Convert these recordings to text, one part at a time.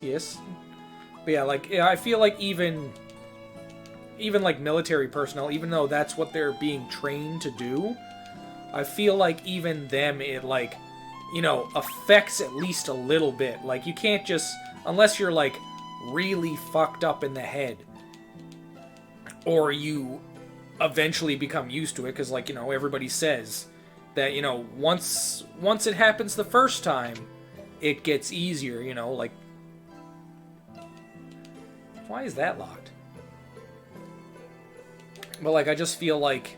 Yes. But yeah, like, yeah, I feel like even like military personnel, even though that's what they're being trained to do, I feel like even them, it like, you know, affects at least a little bit. Like, you can't just, unless you're like really fucked up in the head, or you eventually become used to it, because like, you know, everybody says that, you know, once it happens the first time, it gets easier, you know, like, why is that locked? But like, I just feel like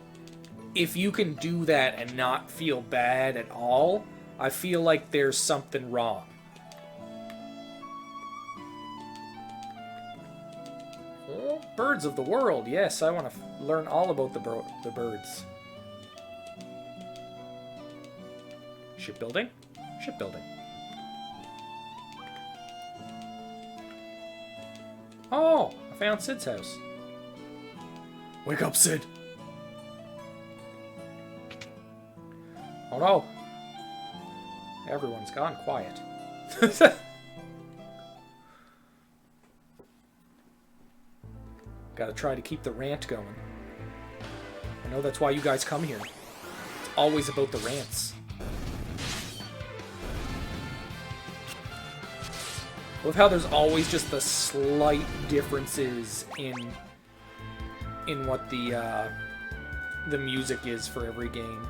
if you can do that and not feel bad at all, I feel like there's something wrong. Oh, birds of the world. Yes, I want to learn all about the birds. Shipbuilding? Shipbuilding. Oh, I found Sid's house. Wake up, Sid. Oh no. Everyone's gone quiet. Gotta try to keep the rant going. I know that's why you guys come here. It's always about the rants. With how there's always just the slight differences in what the music is for every game.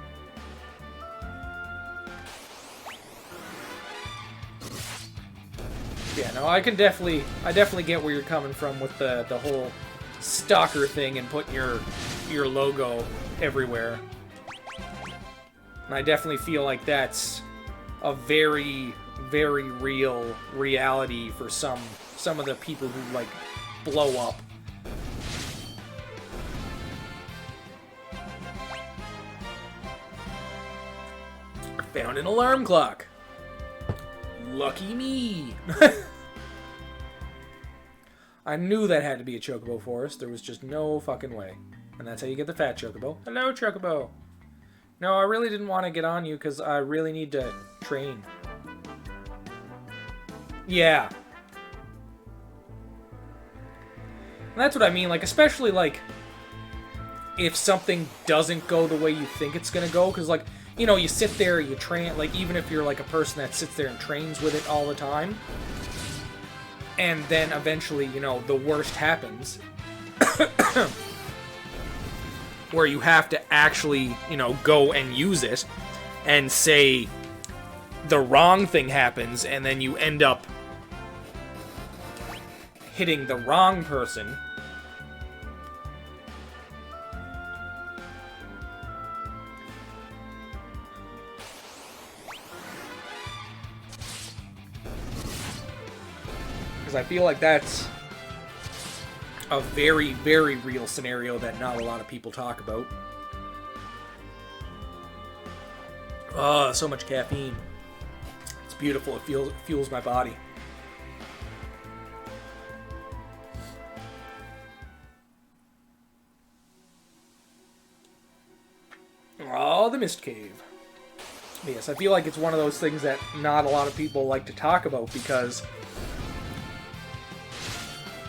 Yeah, no, I definitely get where you're coming from with the whole stalker thing and putting your logo everywhere. And I definitely feel like that's a very, very real reality for some of the people who like blow up. I found an alarm clock. Lucky me. I knew that had to be a Chocobo Forest. There was just no fucking way. And that's how you get the fat Chocobo. Hello, Chocobo. No, I really didn't want to get on you because I really need to train. Yeah. And that's what I mean. Like, especially, like, if something doesn't go the way you think it's going to go. Because, like, you know, you sit there, you train. Like, even if you're, like, a person that sits there and trains with it all the time. And then eventually, you know, the worst happens. Where you have to actually, you know, go and use it. And say the wrong thing happens. And then you end up hitting the wrong person. Because I feel like that's a very, very real scenario that not a lot of people talk about. Oh, so much caffeine. It's beautiful. It fuels my body. Oh, the Mist Cave. Yes, I feel like it's one of those things that not a lot of people like to talk about because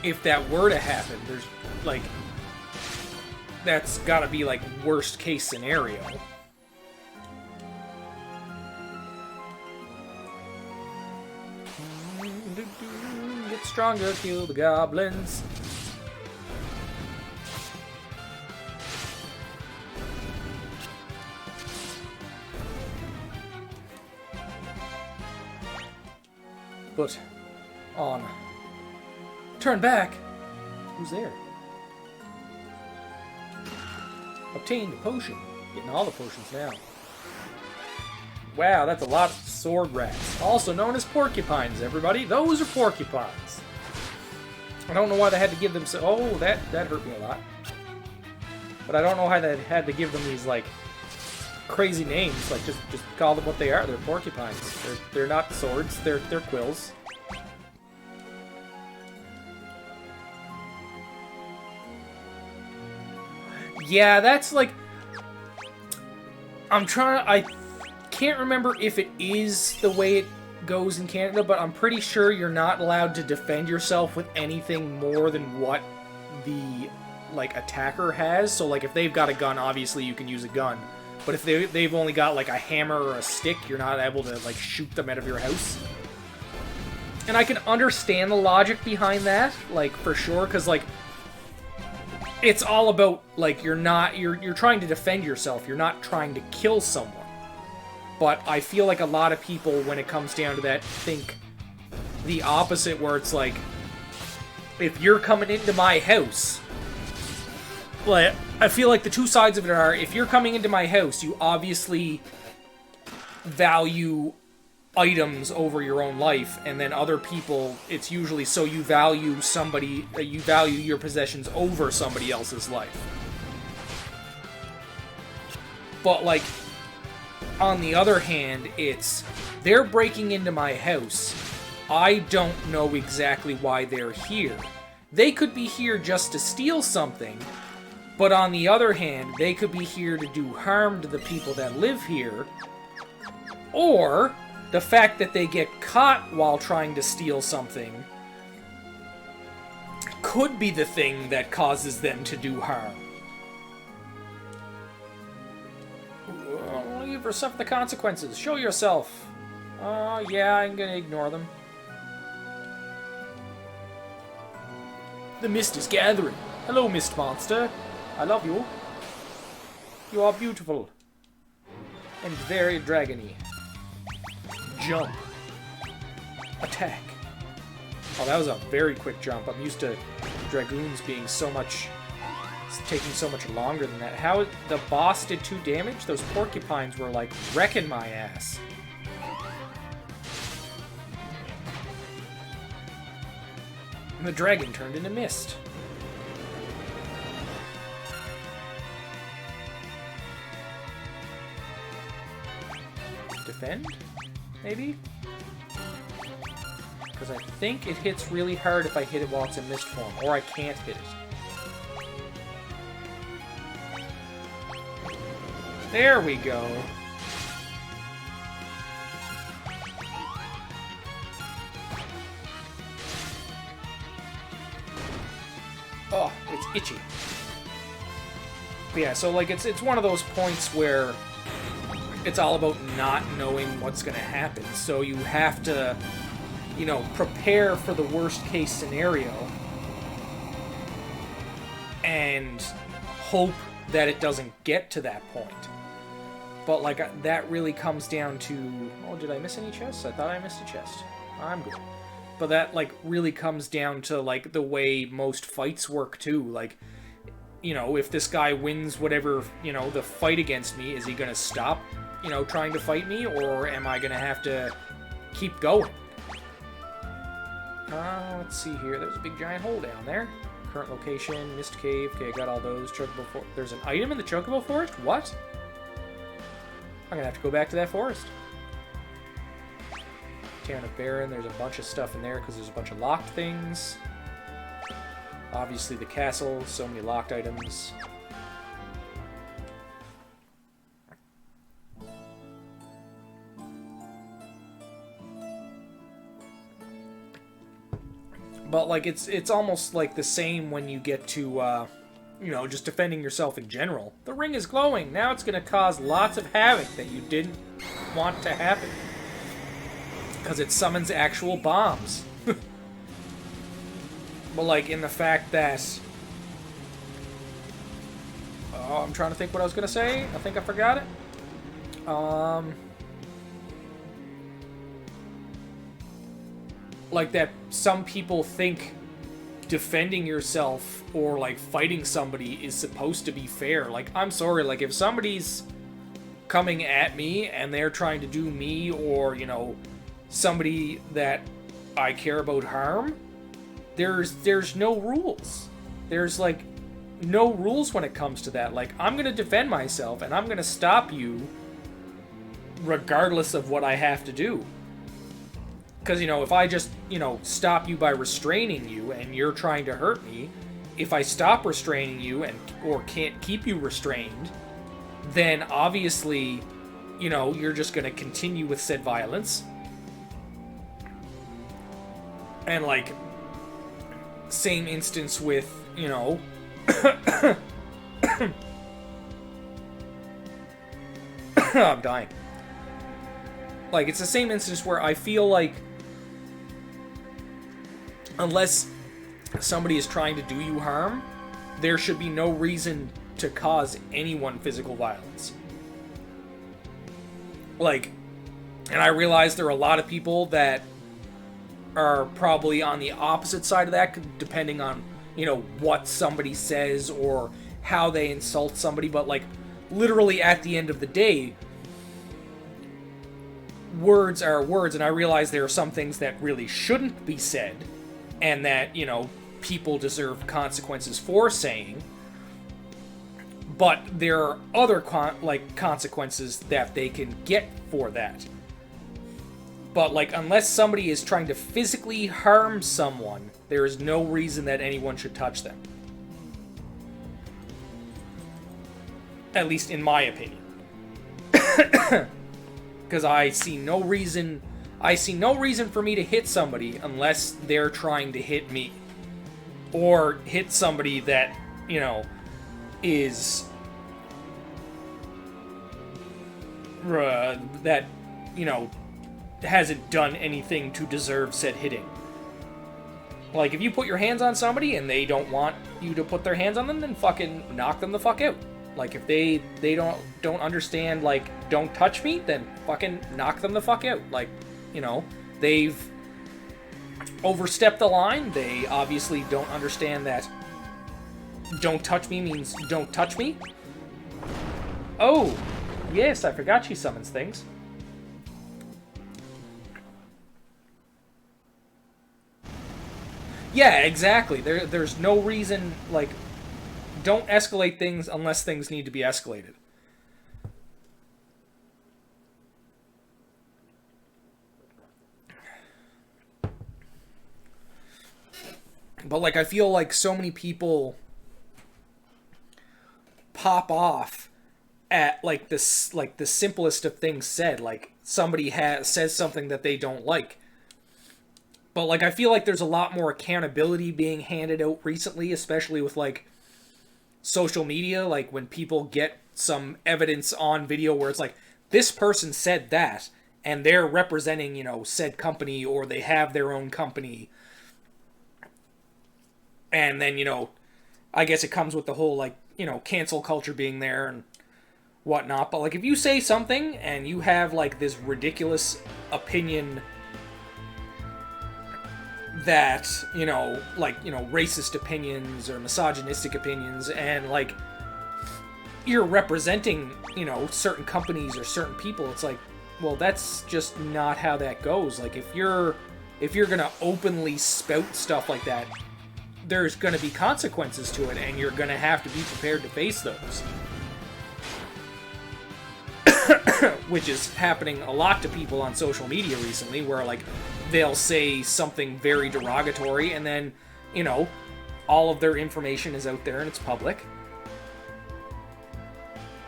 if that were to happen, there's, like, that's gotta be, like, worst case scenario. Get stronger, kill the goblins. But on. Turn back! Who's there? Obtained a potion. Getting all the potions now. Wow, that's a lot of sword rats. Also known as porcupines, everybody. Those are porcupines. I don't know why they had to give them so... Oh, that hurt me a lot. But I don't know why they had to give them these, like, crazy names. Like, just call them what they are. They're porcupines. They're not swords. They're quills. Yeah, that's like... I can't remember if it is the way goes in Canada, but I'm pretty sure you're not allowed to defend yourself with anything more than what the, like, attacker has. So, like, if they've got a gun, obviously you can use a gun. But if they've only got, like, a hammer or a stick, you're not able to, like, shoot them out of your house. And I can understand the logic behind that, like, for sure, because, like, it's all about, like, you're trying to defend yourself, you're not trying to kill someone. But I feel like a lot of people, when it comes down to that, think the opposite, where it's like, if you're coming into my house, like, I feel like the two sides of it are, if you're coming into my house, you obviously value items over your own life, and then other people, it's usually so you value your possessions over somebody else's life. But, like, on the other hand, it's, they're breaking into my house. I don't know exactly why they're here. They could be here just to steal something, but on the other hand, they could be here to do harm to the people that live here, or the fact that they get caught while trying to steal something could be the thing that causes them to do harm. Leave or suffer the consequences. Show yourself. Yeah, I'm gonna ignore them. The mist is gathering. Hello, mist monster. I love you. You are beautiful. And very dragony. Jump. Attack. Oh, that was a very quick jump. I'm used to dragoons being taking so much longer than that. How the boss did 2 damage? Those porcupines were like wrecking my ass. And the dragon turned into mist. Defend? Maybe? Because I think it hits really hard if I hit it while it's in mist form, or I can't hit it. There we go. Oh, it's itchy. But yeah, so like it's one of those points where it's all about not knowing what's going to happen. So you have to, you know, prepare for the worst case scenario and hope that it doesn't get to that point. But, like, that really comes down to... Oh, did I miss any chests? I thought I missed a chest. I'm good. But that, like, really comes down to, like, the way most fights work, too. Like, you know, if this guy wins whatever, you know, the fight against me, is he gonna stop, you know, trying to fight me? Or am I gonna have to keep going? Let's see here. There's a big giant hole down there. Current location, Mist Cave. Okay, I got all those. Chocobo Forest. There's an item in the Chocobo Forest? What? I'm gonna have to go back to that forest. Town of Baron. There's a bunch of stuff in there because there's a bunch of locked things. Obviously the castle. So many locked items. But, like, it's almost like the same when you get to, you know, just defending yourself in general. The ring is glowing. Now it's going to cause lots of havoc that you didn't want to happen. Because it summons actual bombs. But, like, in the fact that... Oh, I'm trying to think what I was going to say. I think I forgot it. Like that some people think defending yourself or like fighting somebody is supposed to be fair. Like, I'm sorry, like if somebody's coming at me and they're trying to do me or, you know, somebody that I care about harm, there's no rules. There's like no rules when it comes to that. Like, I'm gonna defend myself and I'm gonna stop you regardless of what I have to do. Because, you know, if I just, you know, stop you by restraining you and you're trying to hurt me, if I stop restraining you or can't keep you restrained, then obviously, you know, you're just going to continue with said violence. And, like, same instance with, you know... I'm dying. Like, it's the same instance where I feel like unless somebody is trying to do you harm, there should be no reason to cause anyone physical violence. Like, and I realize there are a lot of people that are probably on the opposite side of that, depending on, you know, what somebody says or how they insult somebody, but, like, literally at the end of the day, words are words, and I realize there are some things that really shouldn't be said, and that, you know, people deserve consequences for saying, but there are other consequences that they can get for that. But, like, unless somebody is trying to physically harm someone, there is no reason that anyone should touch them. At least in my opinion. Because I see no reason for me to hit somebody unless they're trying to hit me. Or hit somebody that, you know, is... that, you know, hasn't done anything to deserve said hitting. Like, if you put your hands on somebody and they don't want you to put their hands on them, then fucking knock them the fuck out. Like, if they don't understand, like, don't touch me, then fucking knock them the fuck out. Like, you know, they've overstepped the line. They obviously don't understand that don't touch me means don't touch me. Oh, yes, I forgot she summons things. Yeah, exactly. There's no reason, like, don't escalate things unless things need to be escalated. But, like, I feel like so many people pop off at, like, this, like, the simplest of things said. Like, somebody says something that they don't like. But, like, I feel like there's a lot more accountability being handed out recently, especially with, like, social media. Like, when people get some evidence on video where it's like, this person said that, and they're representing, you know, said company, or they have their own company. And then, you know, I guess it comes with the whole, like, you know, cancel culture being there and whatnot. But, like, if you say something and you have, like, this ridiculous opinion that, you know, like, you know, racist opinions or misogynistic opinions, and, like, you're representing, you know, certain companies or certain people, it's like, well, that's just not how that goes. Like, if you're gonna openly spout stuff like that, there's gonna be consequences to it, and you're gonna have to be prepared to face those. Which is happening a lot to people on social media recently, where, like, they'll say something very derogatory, and then, you know, all of their information is out there and it's public.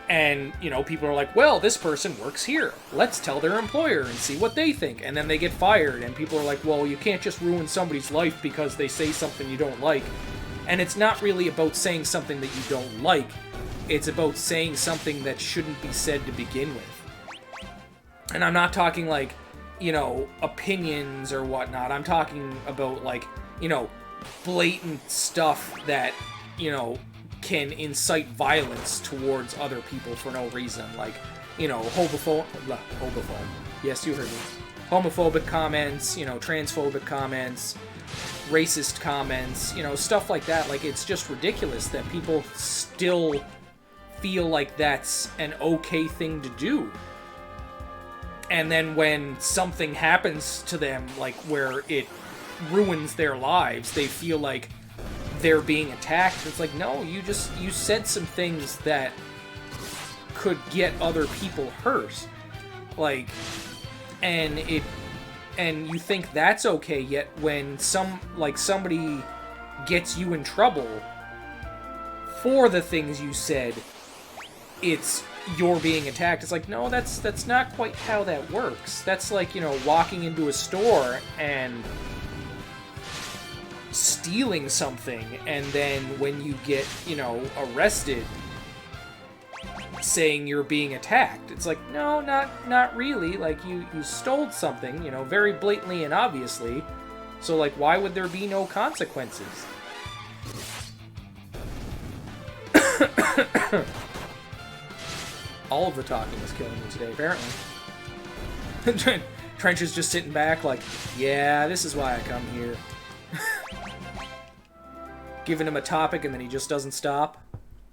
And, you know, people are like, well, this person works here. Let's tell their employer and see what they think. And then they get fired, and people are like, well, you can't just ruin somebody's life because they say something you don't like. And it's not really about saying something that you don't like. It's about saying something that shouldn't be said to begin with. And I'm not talking, like, you know, opinions or whatnot. I'm talking about, like, you know, blatant stuff that, you know, can incite violence towards other people for no reason. Like, you know, homophobic. Yes, you heard me. Homophobic comments, you know, transphobic comments, racist comments, you know, stuff like that. Like, it's just ridiculous that people still feel like that's an okay thing to do. And then when something happens to them, like, where it ruins their lives, they feel like they're being attacked. It's like, no, you said some things that could get other people hurt. Like, and you think that's okay, yet when somebody gets you in trouble for the things you said, it's you're being attacked. It's like, no, that's not quite how that works. That's like, you know, walking into a store and stealing something, and then when you get, you know, arrested, saying you're being attacked. It's like, no, not really. Like, you stole something, you know, very blatantly and obviously. So, like, why would there be no consequences? All of the talking is killing me today, apparently. Trench is just sitting back like, yeah, this is why I come here. Giving him a topic and then he just doesn't stop.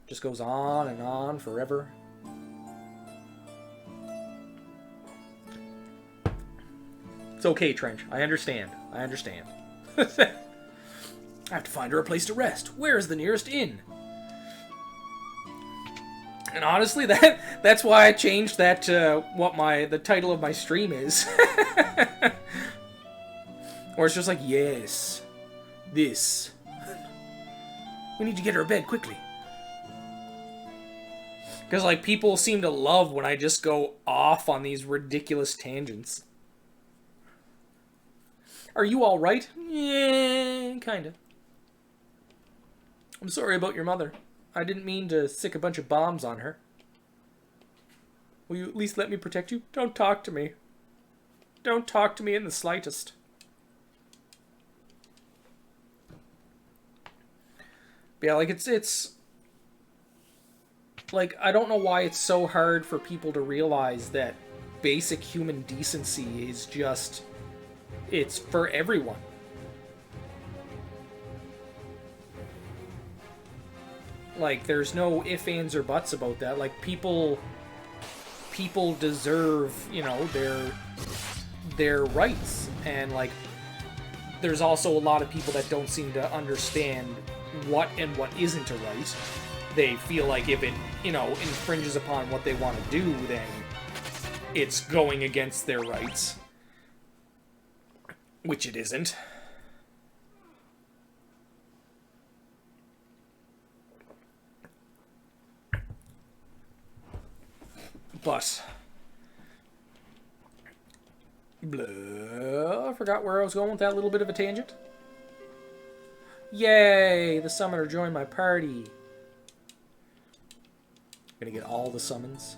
Just goes on and on forever. It's okay, Trench. I understand. I understand. I have to find her a place to rest. Where is the nearest inn? And honestly, that's why I changed that to what the title of my stream is. Or it's just like, yes, this. We need to get her a bed quickly. Because, like, people seem to love when I just go off on these ridiculous tangents. Are you alright? Yeah, kinda. I'm sorry about your mother. I didn't mean to stick a bunch of bombs on her. Will you at least let me protect you? Don't talk to me. Don't talk to me in the slightest. But yeah, like, it's... Like, I don't know why it's so hard for people to realize that basic human decency is just... It's for everyone. Like, there's no ifs, ands, or buts about that. Like, people deserve, you know, their rights. And, like, there's also a lot of people that don't seem to understand what and what isn't a right. They feel like if it, you know, infringes upon what they want to do, then it's going against their rights. Which it isn't. But... Blah. I forgot where I was going with that little bit of a tangent. Yay! The summoner joined my party. Gonna get all the summons.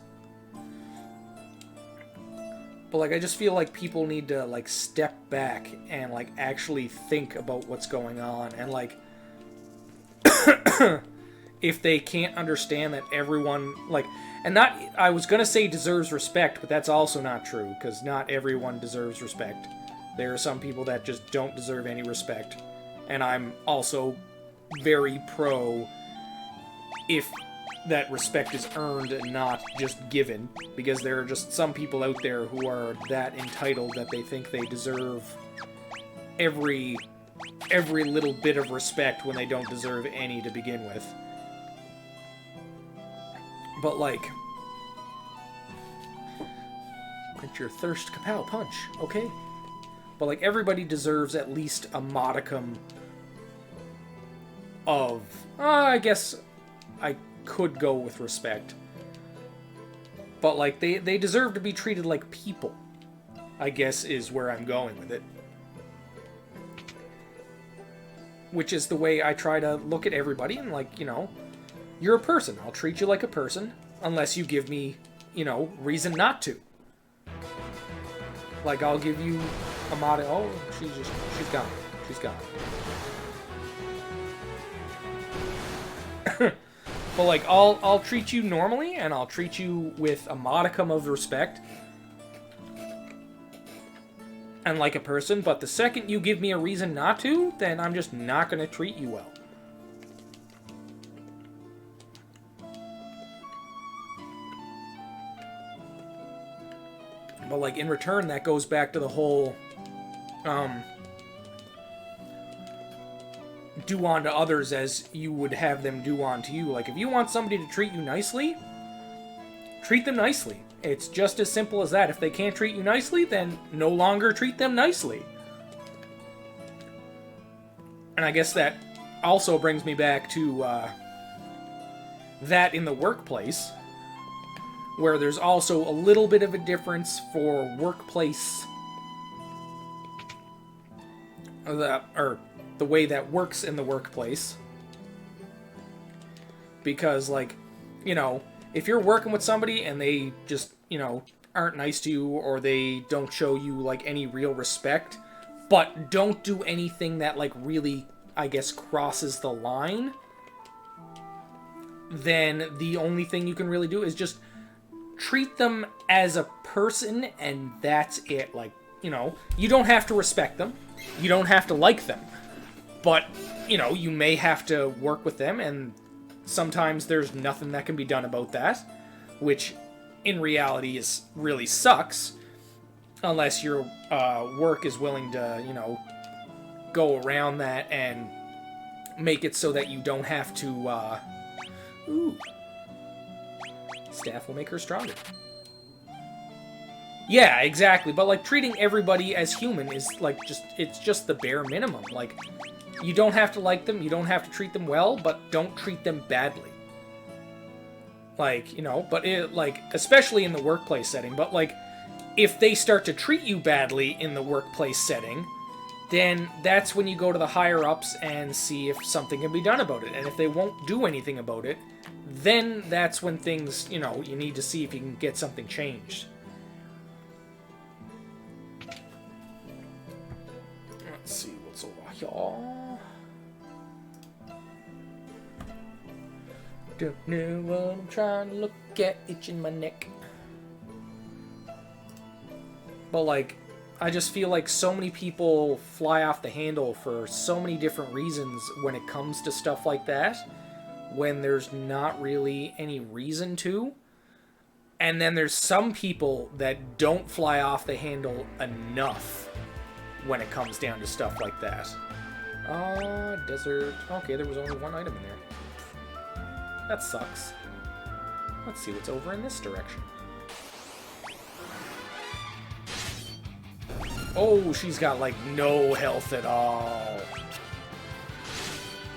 But, like, I just feel like people need to, like, step back and, like, actually think about what's going on. And, like, if they can't understand that everyone, like, and not, I was gonna say deserves respect, but that's also not true, because not everyone deserves respect. There are some people that just don't deserve any respect. And I'm also very pro if that respect is earned and not just given, because there are just some people out there who are that entitled that they think they deserve every little bit of respect when they don't deserve any to begin with. But, like, quench your thirst, kapow, punch, okay? But, like, everybody deserves at least a modicum of, I guess I could go with respect. But, like, they deserve to be treated like people, I guess is where I'm going with it. Which is the way I try to look at everybody, and, like, you know, you're a person. I'll treat you like a person, unless you give me, you know, reason not to. Like, I'll give you a mod. Oh, she's gone. She's gone. But, like, I'll treat you normally, and I'll treat you with a modicum of respect. And like a person, but the second you give me a reason not to, then I'm just not going to treat you well. But, like, in return, that goes back to the whole, do unto others as you would have them do unto you. Like, if you want somebody to treat you nicely, treat them nicely. It's just as simple as that. If they can't treat you nicely, then no longer treat them nicely. And I guess that also brings me back to that in the workplace, where there's also a little bit of a difference for workplace, or the way that works in the workplace. Because, like, you know, if you're working with somebody and they just, you know, aren't nice to you, or they don't show you, like, any real respect, but don't do anything that, like, really, I guess, crosses the line, then the only thing you can really do is just treat them as a person, and that's it. Like, you know, you don't have to respect them, you don't have to like them, but, you know, you may have to work with them, and sometimes there's nothing that can be done about that, which in reality is really sucks, unless your work is willing to, you know, go around that and make it so that you don't have to, ooh. Staff will make her stronger. Yeah, exactly. But, like, treating everybody as human is, like, it's just the bare minimum. Like, you don't have to like them, you don't have to treat them well, but don't treat them badly. Like, you know, but it, like, especially in the workplace setting, but, like, if they start to treat you badly in the workplace setting, then that's when you go to the higher-ups and see if something can be done about it. And if they won't do anything about it, then that's when things, you know, you need to see if you can get something changed. Let's see what's over here. Don't know what I'm trying to look at, itching my neck. But, like, I just feel like so many people fly off the handle for so many different reasons when it comes to stuff like that, when there's not really any reason to. And then there's some people that don't fly off the handle enough when it comes down to stuff like that. Desert. Okay, there was only one item in there. That sucks. Let's see what's over in this direction. Oh, she's got, like, no health at all.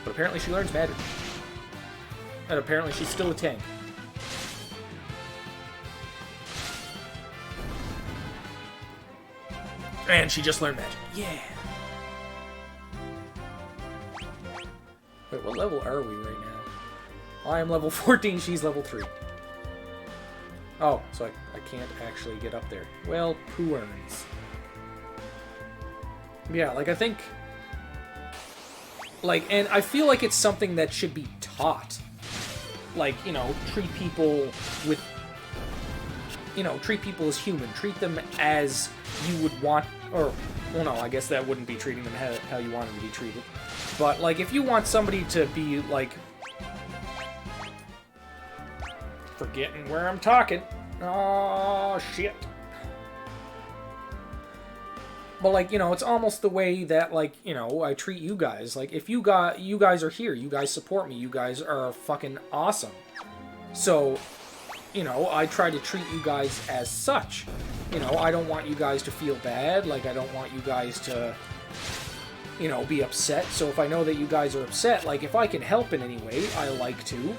But apparently she learns magic. And apparently she's still a tank. And she just learned magic. Yeah. Wait, what level are we right now? I am level 14, she's level 3. Oh, so I can't actually get up there. Well, poo earns. Yeah, like, I think... Like, and I feel like it's something that should be taught. Like, you know, treat people with... You know, treat people as human. Treat them as you would want... Or, well, no, I guess that wouldn't be treating them how you want them to be treated. But, like, if you want somebody to be, like... Forgetting where I'm talking. Oh, shit. But, like, you know, it's almost the way that, like, you know, I treat you guys. Like, if you guys are here, you guys support me, you guys are fucking awesome. So, you know, I try to treat you guys as such. You know, I don't want you guys to feel bad. Like, I don't want you guys to, you know, be upset. So if I know that you guys are upset, like, if I can help in any way, I like to.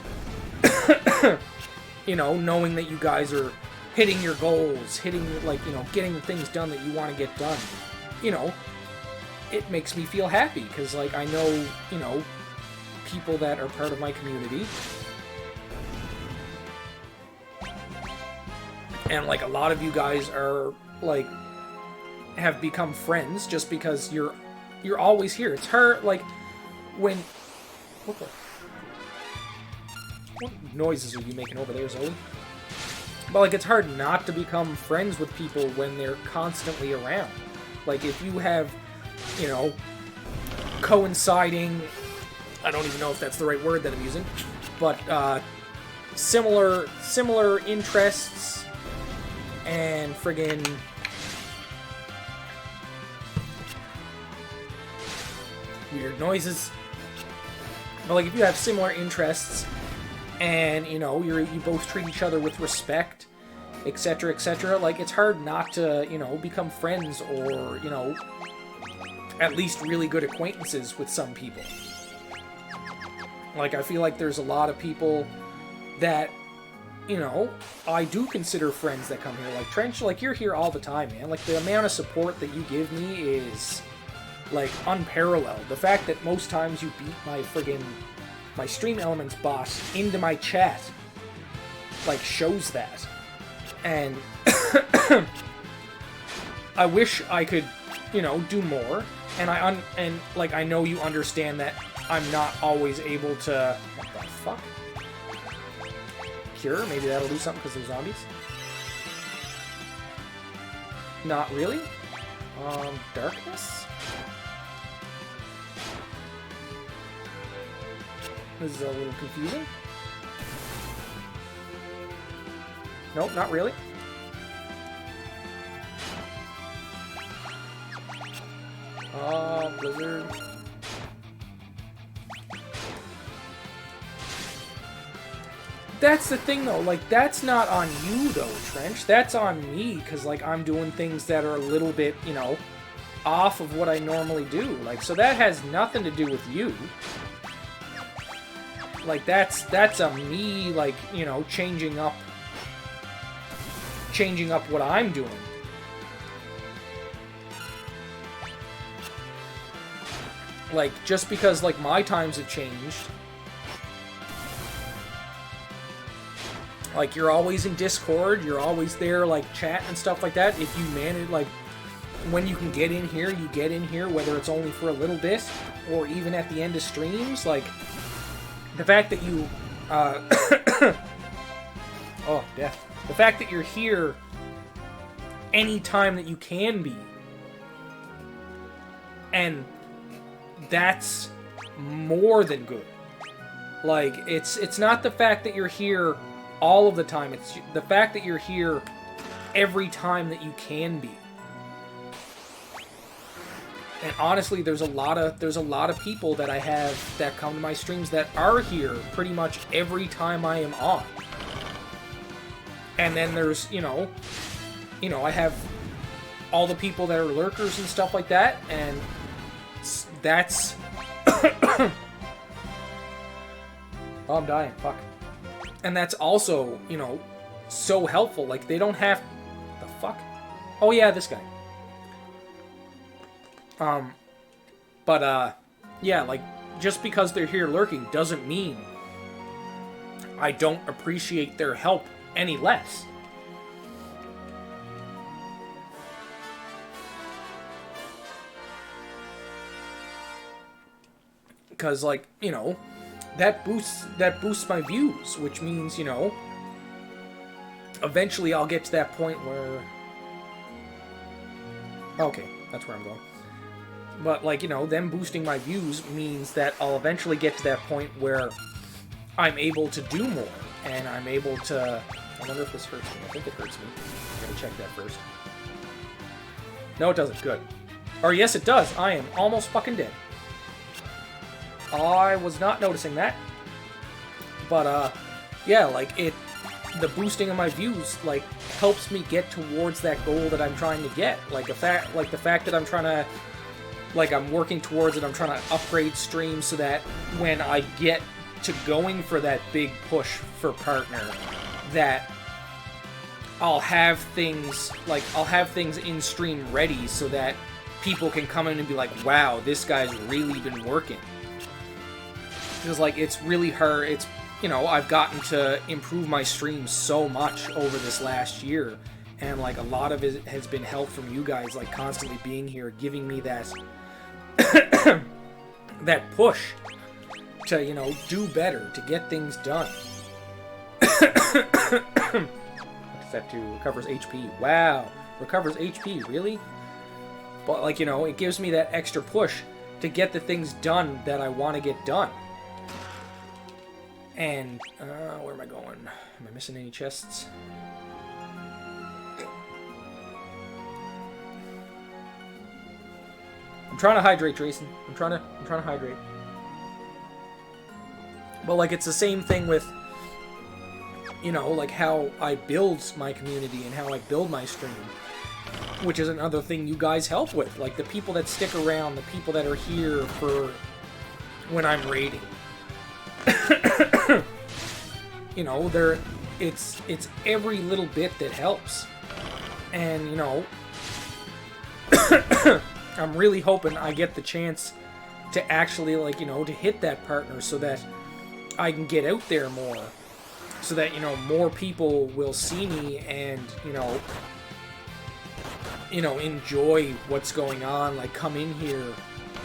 You know, knowing that you guys are hitting your goals, hitting, like, you know, getting the things done that you want to get done. You know, it makes me feel happy, because, like, I know, you know, people that are part of my community. And, like, a lot of you guys are, like, have become friends just because you're always here. It's her, like, when... What noises are you making over there, Zoe? But, like, it's hard not to become friends with people when they're constantly around. Like, if you have, you know, coinciding... I don't even know if that's the right word that I'm using. But, similar interests and friggin'... weird noises. But, like, if you have similar interests and, you know, you both treat each other with respect, etc., etc., like, it's hard not to, you know, become friends or, you know, at least really good acquaintances with some people. Like, I feel like there's a lot of people that, you know, I do consider friends that come here. Like, Trench, like, you're here all the time, man. Like, the amount of support that you give me is like, unparalleled. The fact that most times you beat my Stream Elements boss into my chat, like, shows that. And I wish I could, you know, do more. And I know you understand that I'm not always able to... What the fuck? Cure? Maybe that'll do something because they're zombies? Not really? Darkness? This is a little confusing. Nope, not really. Blizzard. That's the thing, though. Like, that's not on you, though, Trench. That's on me, because, like, I'm doing things that are a little bit, you know, off of what I normally do. Like, so that has nothing to do with you. Like, that's a me, like, you know, changing up what I'm doing. Like, just because, like, my times have changed. Like, you're always in Discord, you're always there, like, chatting and stuff like that. If you manage, like, when you can get in here, you get in here, whether it's only for a little bit, or even at the end of streams. Like, the fact that you, oh, death. The fact that you're here any time that you can be, and that's more than good. Like, it's not the fact that you're here all of the time, it's the fact that you're here every time that you can be. And honestly, there's a lot of people that I have that come to my streams that are here pretty much every time I am on. And then there's, you know, I have all the people that are lurkers and stuff like that, and that's... Oh, I'm dying. Fuck. And that's also, you know, so helpful. Like, they don't have... The fuck? Oh, yeah, this guy. Yeah, like, just because they're here lurking doesn't mean I don't appreciate their help any less. Because, like, you know, that boosts my views, which means, you know, eventually I'll get to that point where... Okay, that's where I'm going. But, like, you know, them boosting my views means that I'll eventually get to that point where I'm able to do more, and I'm able to... I wonder if this hurts me. I think it hurts me. I gotta check that first. No, it doesn't. Good. Or yes, it does. I am almost fucking dead. I was not noticing that. But, yeah, like, the boosting of my views, like, helps me get towards that goal that I'm trying to get. Like, the fact that I'm trying to... Like, I'm working towards it, I'm trying to upgrade streams so that when I get to going for that big push for partner, that I'll have things, like, I'll have things in stream ready so that people can come in and be like, wow, this guy's really been working. Because, like, it's really hard, it's, you know, I've gotten to improve my streams so much over this last year, and, like, a lot of it has been help from you guys, like, constantly being here, giving me that... that push to, you know, do better, to get things done. Step 2, recovers HP. Wow, recovers HP, really? But, like, you know, it gives me that extra push to get the things done that I want to get done. And, where am I going? Am I missing any chests? I'm trying to hydrate, Jason. I'm trying to hydrate. But, like, it's the same thing with, you know, like, how I build my community and how I build my stream. Which is another thing you guys help with. Like, the people that stick around, the people that are here for when I'm raiding. You know, it's every little bit that helps. And, you know... I'm really hoping I get the chance to actually, like, you know, to hit that partner so that I can get out there more. So that, you know, more people will see me and, you know, enjoy what's going on. Like, come in here.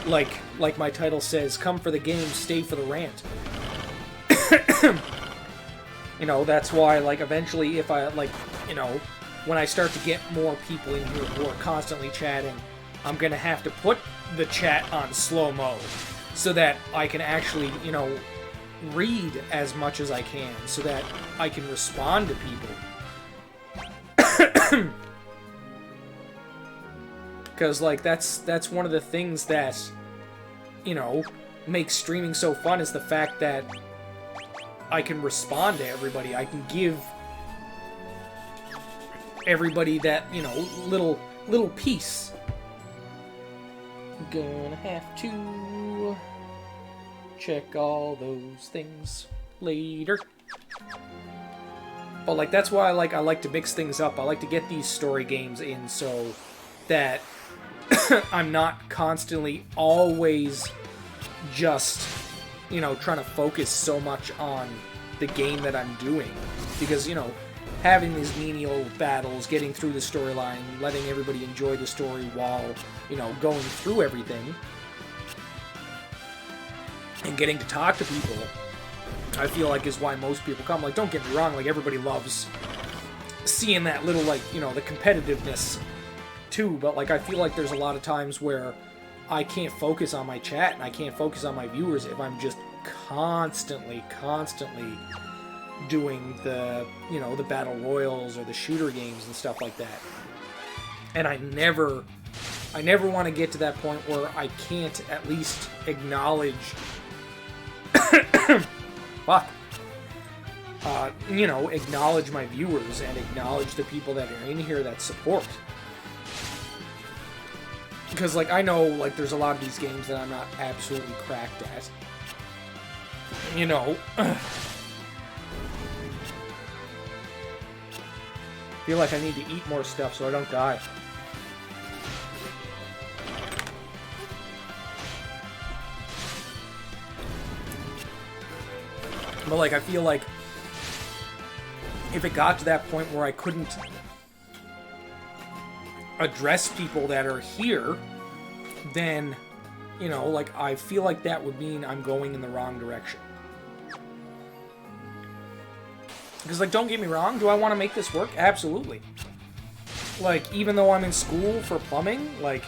Like my title says, come for the game, stay for the rant. You know, that's why, like, eventually if I, like, you know, when I start to get more people in here who are constantly chatting, I'm gonna have to put the chat on slow-mo so that I can actually, you know, read as much as I can so that I can respond to people. Because, like, that's one of the things that, you know, makes streaming so fun is the fact that I can respond to everybody. I can give everybody that, you know, little piece. Gonna have to check all those things later. But, like, that's why I like to mix things up. I like to get these story games in so that I'm not constantly always just, you know, trying to focus so much on the game that I'm doing. Because, you know, having these menial battles, getting through the storyline, letting everybody enjoy the story while, you know, going through everything, and getting to talk to people, I feel like is why most people come. Like, don't get me wrong, like, everybody loves seeing that little, like, you know, the competitiveness too, but, like, I feel like there's a lot of times where I can't focus on my chat and I can't focus on my viewers if I'm just constantly doing the, you know, the battle royals or the shooter games and stuff like that. And I never want to get to that point where I can't at least acknowledge you know, acknowledge my viewers and acknowledge the people that are in here that support. Because, like, I know, like, there's a lot of these games that I'm not absolutely cracked at. You know. Feel like I need to eat more stuff so I don't die. But, like, I feel like if it got to that point where I couldn't address people that are here, then, you know, like, I feel like that would mean I'm going in the wrong direction. Because, like, don't get me wrong, do I want to make this work? Absolutely. Like, even though I'm in school for plumbing, like,